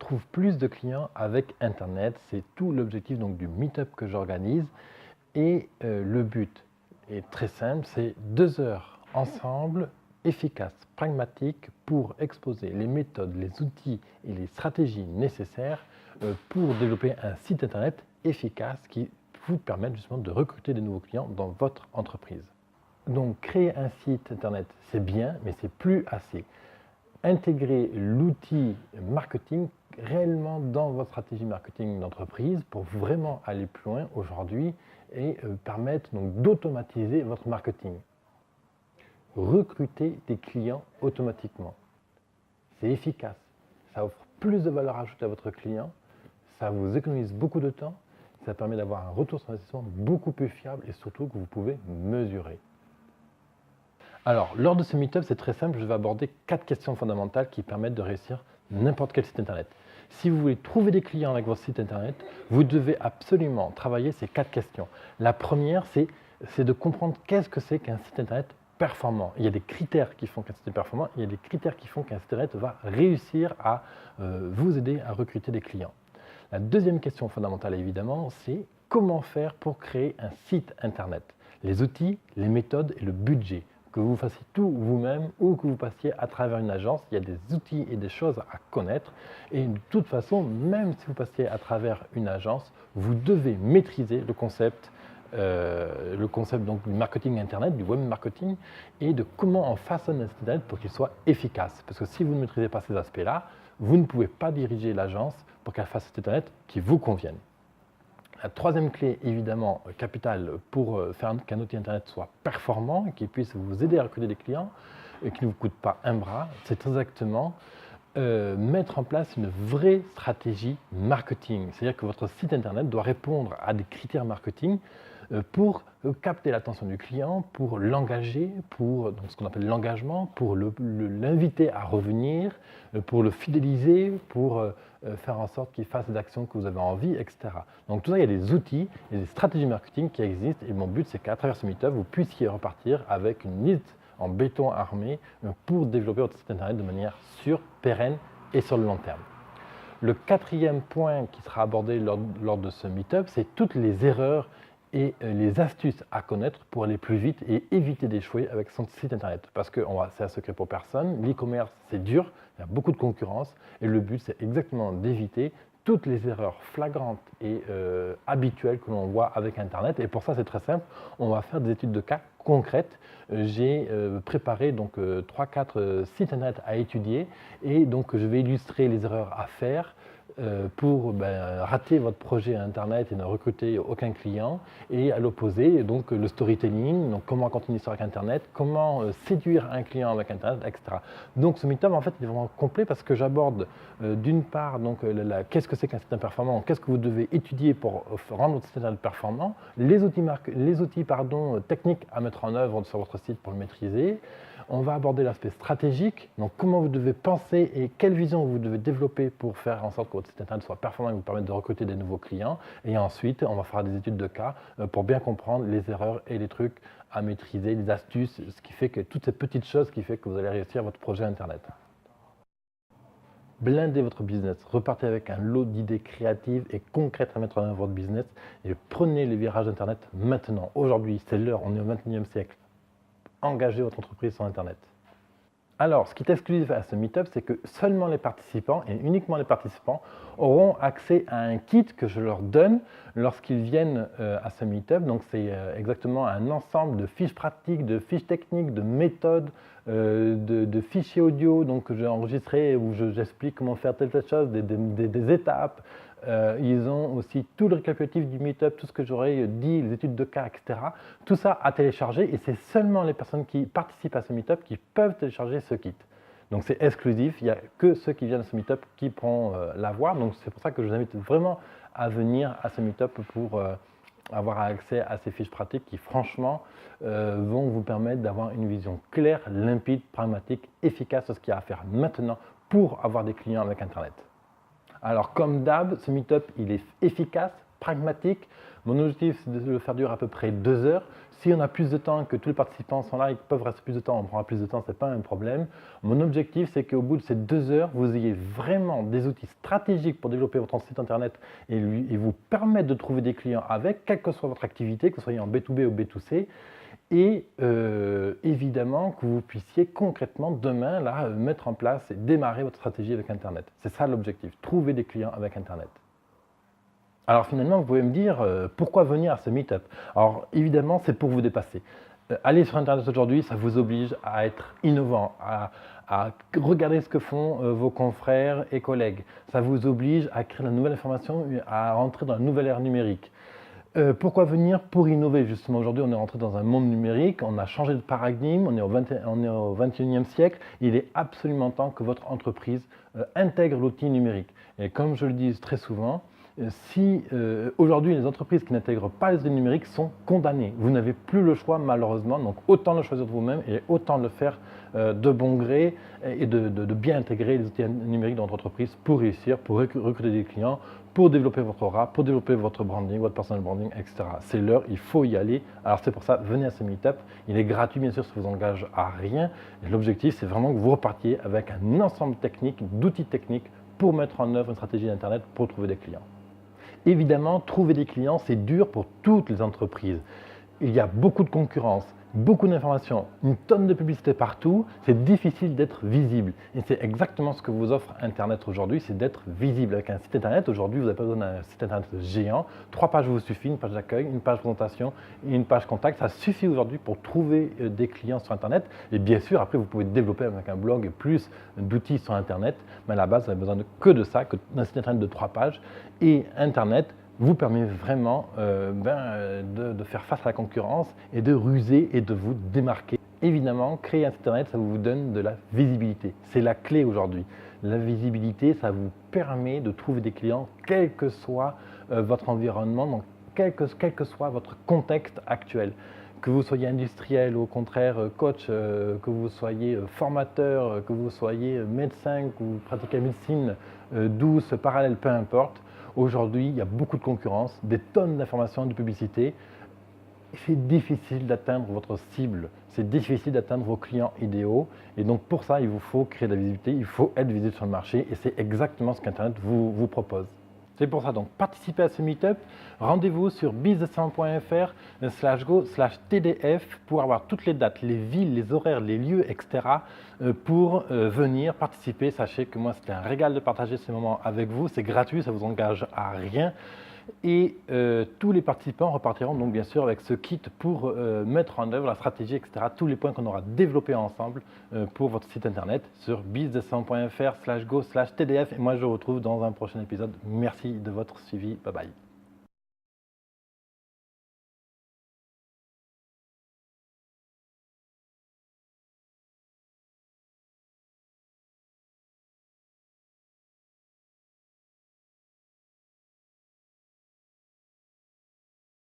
trouve plus de clients avec Internet. C'est tout l'objectif donc du meet-up que j'organise. Et le but est très simple, c'est 2 heures ensemble, efficaces, pragmatiques, pour exposer les méthodes, les outils et les stratégies nécessaires pour développer un site Internet efficace qui vous permette justement de recruter des nouveaux clients dans votre entreprise. Donc créer un site Internet, c'est bien, mais c'est plus assez. Intégrer l'outil marketing réellement dans votre stratégie marketing d'entreprise pour vraiment aller plus loin aujourd'hui et permettre donc d'automatiser votre marketing. Recruter des clients automatiquement. C'est efficace. Ça offre plus de valeur ajoutée à votre client. Ça vous économise beaucoup de temps. Ça permet d'avoir un retour sur investissement beaucoup plus fiable et surtout que vous pouvez mesurer. Alors, lors de ce meet-up, c'est très simple, je vais aborder 4 questions fondamentales qui permettent de réussir n'importe quel site Internet. Si vous voulez trouver des clients avec votre site Internet, vous devez absolument travailler ces 4 questions. La première, c'est de comprendre qu'est-ce que c'est qu'un site Internet performant. Il y a des critères qui font qu'un site est performant, il y a des critères qui font qu'un site Internet va réussir à vous aider à recruter des clients. La deuxième question fondamentale, évidemment, c'est comment faire pour créer un site Internet. Les outils, les méthodes et le budget. Que vous fassiez tout vous-même ou que vous passiez à travers une agence, il y a des outils et des choses à connaître. Et de toute façon, même si vous passiez à travers une agence, vous devez maîtriser le concept donc, du marketing Internet, du web marketing, et de comment on façonne un site Internet pour qu'il soit efficace. Parce que si vous ne maîtrisez pas ces aspects-là, vous ne pouvez pas diriger l'agence pour qu'elle fasse un site Internet qui vous convienne. La troisième clé, évidemment, capitale pour faire qu'un outil Internet soit performant et qu'il puisse vous aider à recruter des clients et qui ne vous coûte pas un bras, c'est exactement mettre en place une vraie stratégie marketing. C'est-à-dire que votre site Internet doit répondre à des critères marketing pour capter l'attention du client, pour l'engager, pour donc, ce qu'on appelle l'engagement, pour l'inviter à revenir, pour le fidéliser, pour faire en sorte qu'il fasse des actions que vous avez envie, etc. Donc tout ça, il y a des outils et des stratégies marketing qui existent et mon but, c'est qu'à travers ce meet-up, vous puissiez repartir avec une liste en béton armé pour développer votre site Internet de manière sûre, pérenne et sur le long terme. Le quatrième point qui sera abordé lors de ce meet-up, c'est toutes les erreurs et les astuces à connaître pour aller plus vite et éviter d'échouer avec son site Internet. Parce que c'est un secret pour personne, l'e-commerce c'est dur, il y a beaucoup de concurrence et le but c'est exactement d'éviter toutes les erreurs flagrantes et habituelles que l'on voit avec Internet. Et pour ça, c'est très simple, on va faire des études de cas concrètes. J'ai préparé donc 3-4 sites Internet à étudier et donc je vais illustrer les erreurs à faire pour rater votre projet Internet et ne recruter aucun client. Et à l'opposé, donc le storytelling, donc comment continuer sur Internet, comment séduire un client avec Internet, etc. Donc ce meet-up en fait est vraiment complet parce que j'aborde d'une part donc qu'est-ce que c'est qu'un site performant, qu'est-ce que vous devez étudier pour rendre votre site Internet performant, les outils techniques à mettre en œuvre sur votre site pour le maîtriser. On va aborder l'aspect stratégique, donc comment vous devez penser et quelle vision vous devez développer pour faire en sorte que votre site Internet soit performant et vous permette de recruter des nouveaux clients. Et ensuite, on va faire des études de cas pour bien comprendre les erreurs et les trucs à maîtriser, les astuces, ce qui fait que toutes ces petites choses qui fait que vous allez réussir votre projet Internet. Blindez votre business, repartez avec un lot d'idées créatives et concrètes à mettre en œuvre votre business et prenez les virages Internet maintenant. Aujourd'hui, c'est l'heure, on est au XXIe siècle. Engagez votre entreprise sur Internet. Alors, ce qui est exclusif à ce meet-up, c'est que seulement les participants, et uniquement les participants, auront accès à un kit que je leur donne lorsqu'ils viennent à ce meet-up. Donc, c'est exactement un ensemble de fiches pratiques, de fiches techniques, de méthodes, de fichiers audio donc, que j'ai enregistrés où j'explique comment faire telle chose, des étapes. Ils ont aussi tout le récapitulatif du meet-up, tout ce que j'aurais dit, les études de cas, etc. Tout ça à télécharger et c'est seulement les personnes qui participent à ce meet-up qui peuvent télécharger ce kit. Donc c'est exclusif, il n'y a que ceux qui viennent à ce meet-up qui pourront l'avoir. Donc c'est pour ça que je vous invite vraiment à venir à ce meet-up pour avoir accès à ces fiches pratiques qui franchement vont vous permettre d'avoir une vision claire, limpide, pragmatique, efficace de ce qu'il y a à faire maintenant pour avoir des clients avec Internet. Alors comme d'hab, ce meet-up il est efficace, pragmatique. Mon objectif c'est de le faire durer à peu près 2 heures. si on a plus de temps, que tous les participants sont là, ils peuvent rester plus de temps, on prendra plus de temps, ce n'est pas un problème. Mon objectif, c'est qu'au bout de ces 2 heures, vous ayez vraiment des outils stratégiques pour développer votre site internet et vous permettre de trouver des clients avec, quelle que soit votre activité, que vous soyez en B2B ou B2C. Et évidemment que vous puissiez concrètement demain là, mettre en place et démarrer votre stratégie avec Internet. C'est ça l'objectif, trouver des clients avec Internet. Alors finalement, vous pouvez me dire pourquoi venir à ce meet-up. Alors évidemment, c'est pour vous dépasser. Aller sur Internet aujourd'hui, ça vous oblige à être innovant, à regarder ce que font vos confrères et collègues. Ça vous oblige à créer de la nouvelle information, à rentrer dans la nouvelle ère numérique. Pourquoi venir? Pour innover justement. Aujourd'hui, on est rentré dans un monde numérique, on a changé de paradigme, on est au 21e siècle. Il est absolument temps que votre entreprise intègre l'outil numérique. Et comme je le dis très souvent, si aujourd'hui les entreprises qui n'intègrent pas les outils numériques sont condamnées, vous n'avez plus le choix malheureusement, donc autant le choisir de vous-même et autant le faire de bon gré et de bien intégrer les outils numériques dans votre entreprise pour réussir, pour recruter des clients, pour développer votre aura, pour développer votre branding, votre personal branding, etc. C'est l'heure, il faut y aller. Alors c'est pour ça, venez à ce meet-up. Il est gratuit bien sûr, ça ne vous engage à rien. L'objectif, c'est vraiment que vous repartiez avec un ensemble technique, d'outils techniques pour mettre en œuvre une stratégie d'Internet pour trouver des clients. Évidemment, trouver des clients, c'est dur pour toutes les entreprises. Il y a beaucoup de concurrence, beaucoup d'informations, une tonne de publicité partout, c'est difficile d'être visible. Et c'est exactement ce que vous offre Internet aujourd'hui, c'est d'être visible. Avec un site Internet, aujourd'hui, vous n'avez pas besoin d'un site Internet géant. 3 pages vous suffit, une page d'accueil, une page présentation et une page contact. Ça suffit aujourd'hui pour trouver des clients sur Internet. Et bien sûr, après, vous pouvez développer avec un blog plus d'outils sur Internet. Mais à la base, vous n'avez besoin que de ça, que d'un site Internet de 3 pages. Et Internet vous permet vraiment de faire face à la concurrence et de ruser et de vous démarquer. Évidemment, créer un site internet, ça vous donne de la visibilité. C'est la clé aujourd'hui. La visibilité, ça vous permet de trouver des clients, quel que soit votre environnement, donc quel que soit votre contexte actuel. Que vous soyez industriel ou au contraire coach, que vous soyez formateur, que vous soyez médecin, que vous pratiquez la médecine douce, parallèle, peu importe. Aujourd'hui, il y a beaucoup de concurrence, des tonnes d'informations, de publicité. C'est difficile d'atteindre votre cible, c'est difficile d'atteindre vos clients idéaux. Et donc pour ça, il vous faut créer de la visibilité, il faut être visible sur le marché et c'est exactement ce qu'Internet vous propose. C'est pour ça, donc participez à ce meet-up, rendez-vous sur business100.fr/go/tdf pour avoir toutes les dates, les villes, les horaires, les lieux, etc. pour venir participer. Sachez que moi, c'était un régal de partager ces moments avec vous. C'est gratuit, ça ne vous engage à rien. Et tous les participants repartiront donc bien sûr avec ce kit pour mettre en œuvre la stratégie, etc. Tous les points qu'on aura développés ensemble pour votre site internet sur business100.fr/go/tdf. Et moi, je vous retrouve dans un prochain épisode. Merci de votre suivi. Bye bye.